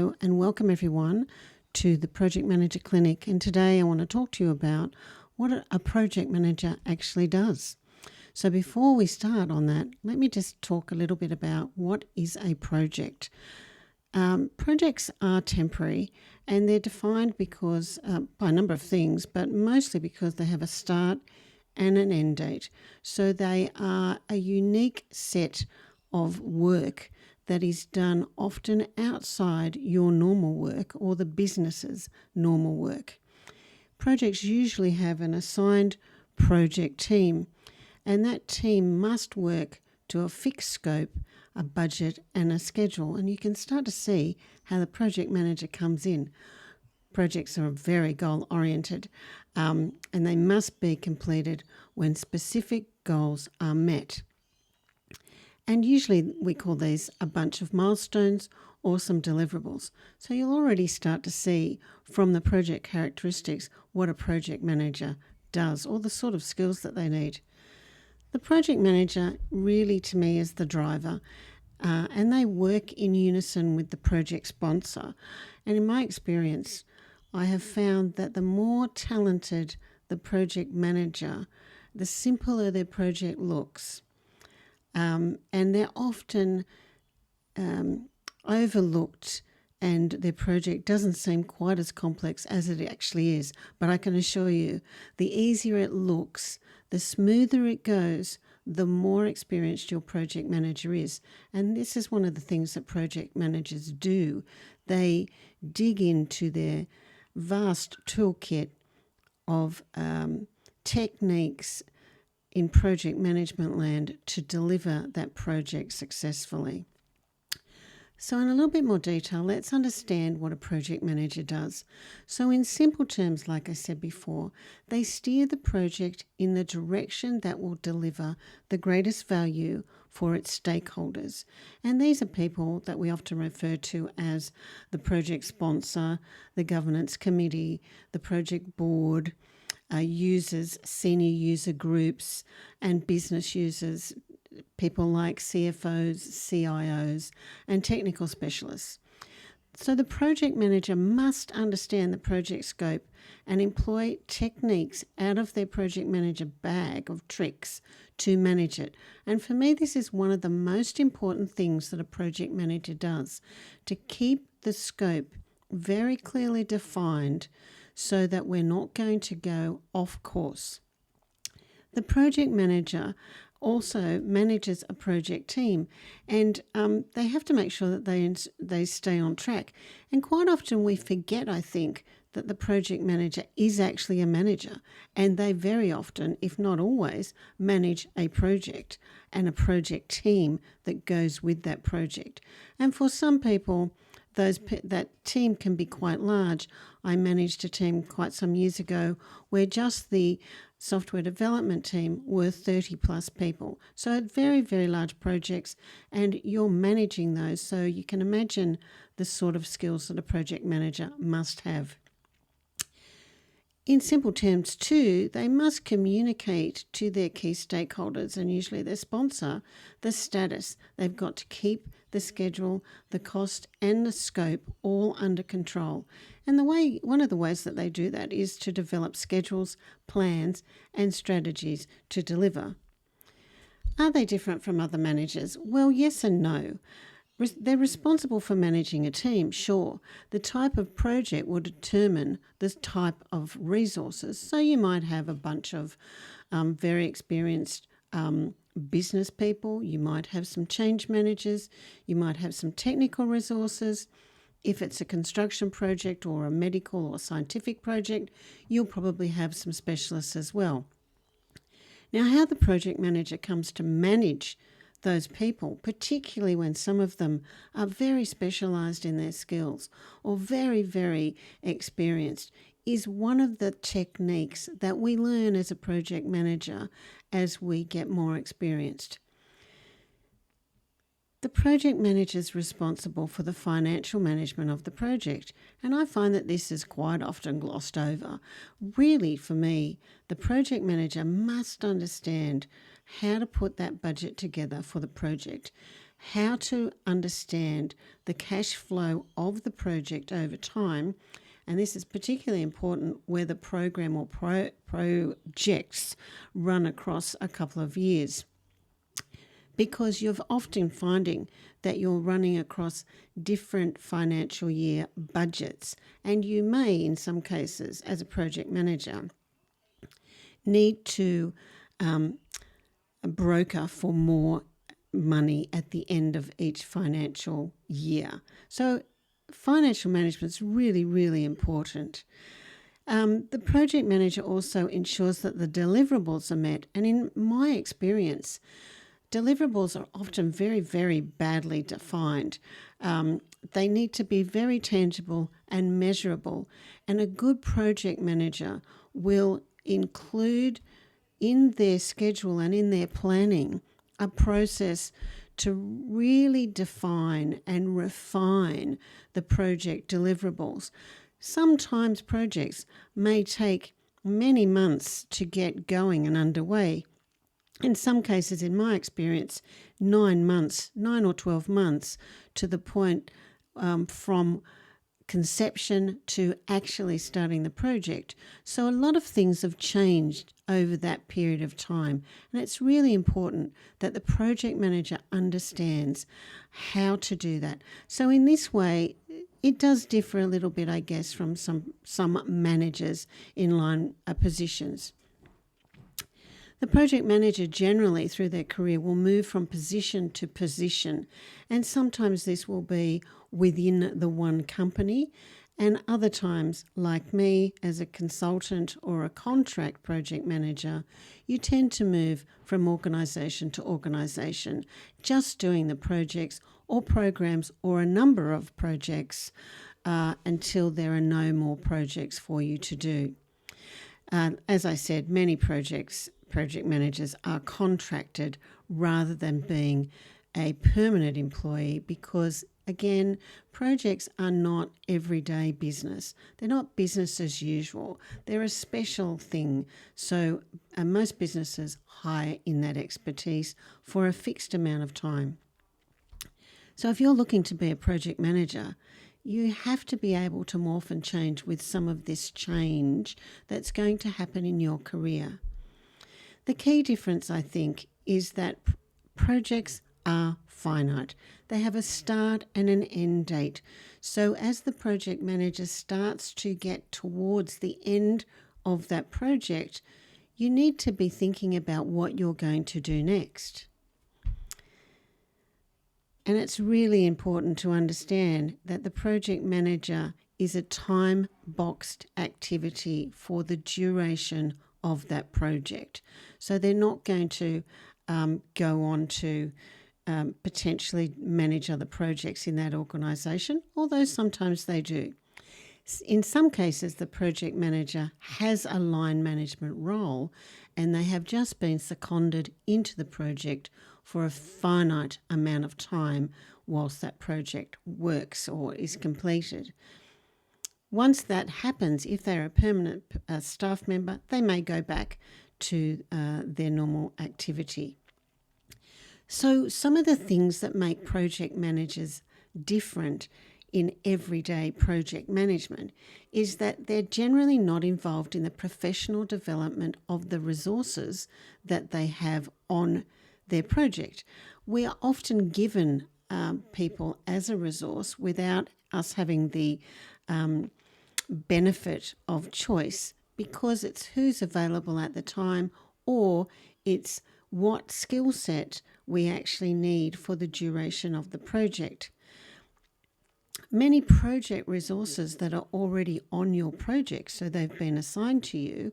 Hello and welcome everyone to the Project Manager Clinic, and today I want to talk to you about what a project manager actually does. So before we start on that, let me just talk a little bit about what is a project. Projects are temporary and they're defined because by a number of things, but mostly because they have a start and an end date. So they are a unique set of work that is done often outside your normal work or the business's normal work. Projects usually have an assigned project team, and that team must work to a fixed scope, a budget and a schedule. And you can start to see how the project manager comes in. Projects are very goal-oriented and they must be completed when specific goals are met. And usually we call these a bunch of milestones or some deliverables. So you'll already start to see from the project characteristics what a project manager does or the sort of skills that they need. The project manager really to me is the driver, and they work in unison with the project sponsor. And in my experience, I have found that the more talented the project manager, the simpler their project looks. And they're often overlooked, and their project doesn't seem quite as complex as it actually is. But I can assure you, the easier it looks, the smoother it goes, the more experienced your project manager is. And this is one of the things that project managers do. They dig into their vast toolkit of techniques in project management land to deliver that project successfully. So in a little bit more detail, let's understand what a project manager does. So in simple terms, like I said before, they steer the project in the direction that will deliver the greatest value for its stakeholders. And these are people that we often refer to as the project sponsor, the governance committee, the project board, users, senior user groups, and business users, people like CFOs, CIOs, and technical specialists. So the project manager must understand the project scope and employ techniques out of their project manager bag of tricks to manage it. And for me, this is one of the most important things that a project manager does, to keep the scope very clearly defined so that we're not going to go off course. The project manager also manages a project team, and they have to make sure that they stay on track. And quite often we forget, I think, that the project manager is actually a manager, and they very often, if not always, manage a project and a project team that goes with that project. And for some people, that team can be quite large. I managed a team quite some years ago where just the software development team were 30 plus people. So very, very large projects, and you're managing those. So you can imagine the sort of skills that a project manager must have. In simple terms too, they must communicate to their key stakeholders and usually their sponsor the status. They've got to keep the schedule, the cost and the scope all under control. And one of the ways that they do that is to develop schedules, plans and strategies to deliver. Are they different from other managers? Well, yes and no. They're responsible for managing a team, sure. The type of project will determine the type of resources. So you might have a bunch of very experienced business people. You might have some change managers. You might have some technical resources. If it's a construction project or a medical or scientific project, you'll probably have some specialists as well. Now, how the project manager comes to manage those people, particularly when some of them are very specialised in their skills or very, very experienced, is one of the techniques that we learn as a project manager as we get more experienced. The project manager is responsible for the financial management of the project, and I find that this is quite often glossed over. Really, for me, the project manager must understand how to put that budget together for the project, how to understand the cash flow of the project over time. And this is particularly important where the program or projects run across a couple of years, because you're often finding that you're running across different financial year budgets, and you may, in some cases, as a project manager, need to broker for more money at the end of each financial year. So financial management is really, really important. The project manager also ensures that the deliverables are met. And in my experience, deliverables are often very, very badly defined. They need to be very tangible and measurable. And a good project manager will include in their schedule and in their planning a process to really define and refine the project deliverables. Sometimes projects may take many months to get going and underway. In some cases, in my experience, 9 months, 9 or 12 months, to the point from conception to actually starting the project. So a lot of things have changed over that period of time. And it's really important that the project manager understands how to do that. So in this way, it does differ a little bit, I guess, from some managers in line positions. The project manager generally through their career will move from position to position, and sometimes this will be within the one company, and other times, like me as a consultant or a contract project manager, you tend to move from organisation to organisation, just doing the projects or programs or a number of projects until there are no more projects for you to do. As I said, many project managers are contracted rather than being a permanent employee because, again, projects are not everyday business. They're not business as usual. They're a special thing. So most businesses hire in that expertise for a fixed amount of time. So if you're looking to be a project manager, you have to be able to morph and change with some of this change that's going to happen in your career. The key difference, I think, is that projects are finite. They have a start and an end date. So as the project manager starts to get towards the end of that project, you need to be thinking about what you're going to do next. And it's really important to understand that the project manager is a time-boxed activity for the duration of that project. So they're not going to go on to potentially manage other projects in that organisation, although sometimes they do. In some cases, the project manager has a line management role and they have just been seconded into the project for a finite amount of time whilst that project works or is completed. Once that happens, if they're a permanent staff member, they may go back to their normal activity. So some of the things that make project managers different in everyday project management is that they're generally not involved in the professional development of the resources that they have on their project. We are often given people as a resource without us having the benefit of choice because it's who's available at the time or it's what skill set we actually need for the duration of the project. Many project resources that are already on your project, so they've been assigned to you,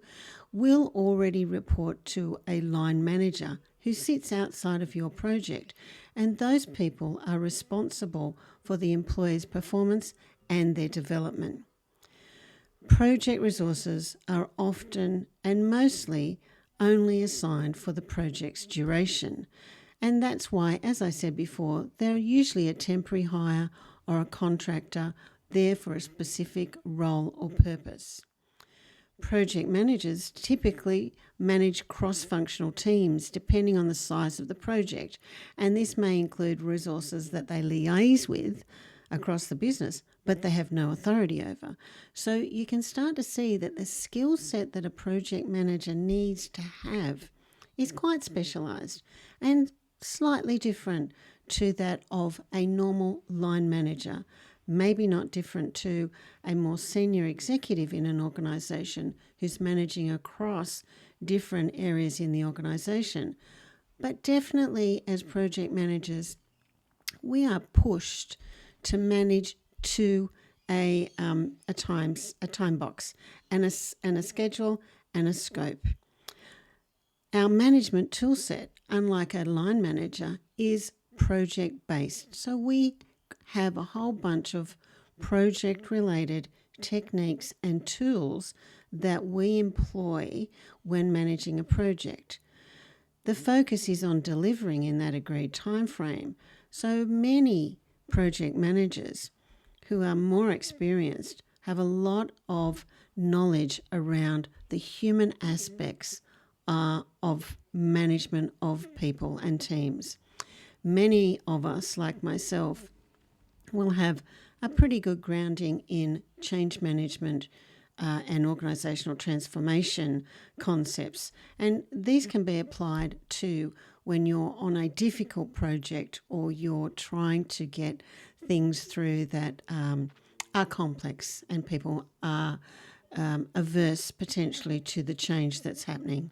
will already report to a line manager who sits outside of your project, and those people are responsible for the employee's performance and their development. Project resources are often and mostly only assigned for the project's duration, and that's why, as I said before, they're usually a temporary hire or a contractor there for a specific role or purpose. project managers typically manage cross-functional teams depending on the size of the project, and this may include resources that they liaise with across the business, but they have no authority over. So you can start to see that the skill set that a project manager needs to have is quite specialised and slightly different to that of a normal line manager. Maybe not different to a more senior executive in an organisation who's managing across different areas in the organisation. But definitely as project managers, we are pushed to manage to a time box and a schedule and a scope. Our management toolset, unlike a line manager, is project-based. So we have a whole bunch of project-related techniques and tools that we employ when managing a project. The focus is on delivering in that agreed time frame. So many project managers who are more experienced have a lot of knowledge around the human aspects of management of people and teams. Many of us, like myself, will have a pretty good grounding in change management and organisational transformation concepts. And these can be applied to when you're on a difficult project or you're trying to get things through that are complex and people are averse potentially to the change that's happening.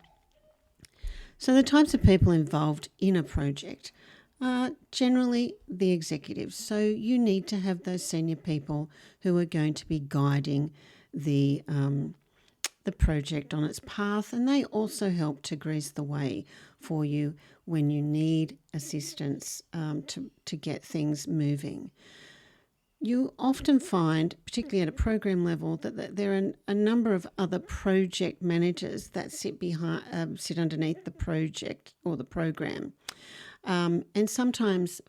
So the types of people involved in a project are generally the executives. So you need to have those senior people who are going to be guiding the project on its path, and they also help to grease the way for you when you need assistance to get things moving. You often find, particularly at a program level, that there are a number of other project managers that sit underneath the project or the program. And sometimes,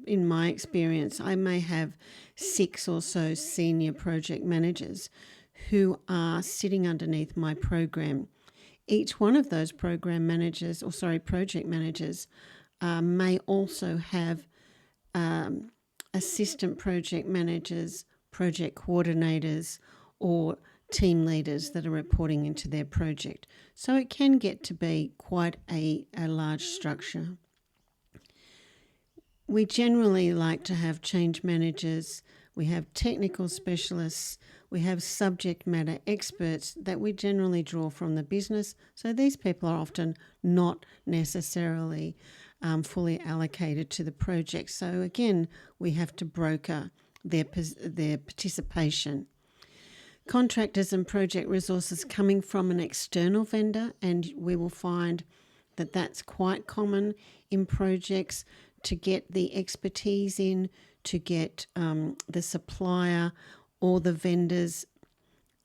in my experience, I may have 6 or so senior project managers who are sitting underneath my program. Each one of those project managers may also have assistant project managers, project coordinators, or team leaders that are reporting into their project. So it can get to be quite a large structure. We generally like to have change managers, we have technical specialists, we have subject matter experts that we generally draw from the business. So these people are often not necessarily fully allocated to the project. So again, we have to broker their participation. Contractors and project resources coming from an external vendor, and we will find that that's quite common in projects to get the expertise in, to get the supplier or the vendor's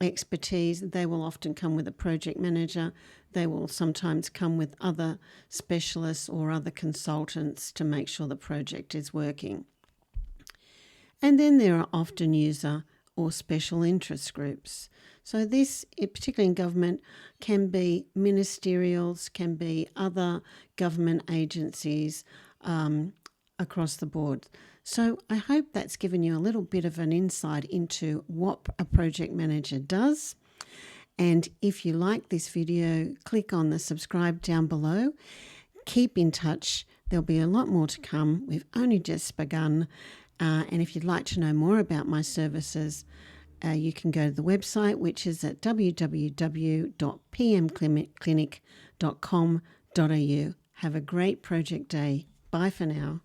expertise. They will often come with a project manager. They will sometimes come with other specialists or other consultants to make sure the project is working. And then there are often user or special interest groups. So this, particularly in government, can be ministerials, can be other government agencies across the board. So I hope that's given you a little bit of an insight into what a project manager does. And if you like this video, click on the subscribe down below. Keep in touch. There'll be a lot more to come. We've only just begun. And if you'd like to know more about my services, you can go to the website, which is at www.pmclinic.com.au. Have a great project day. Bye for now.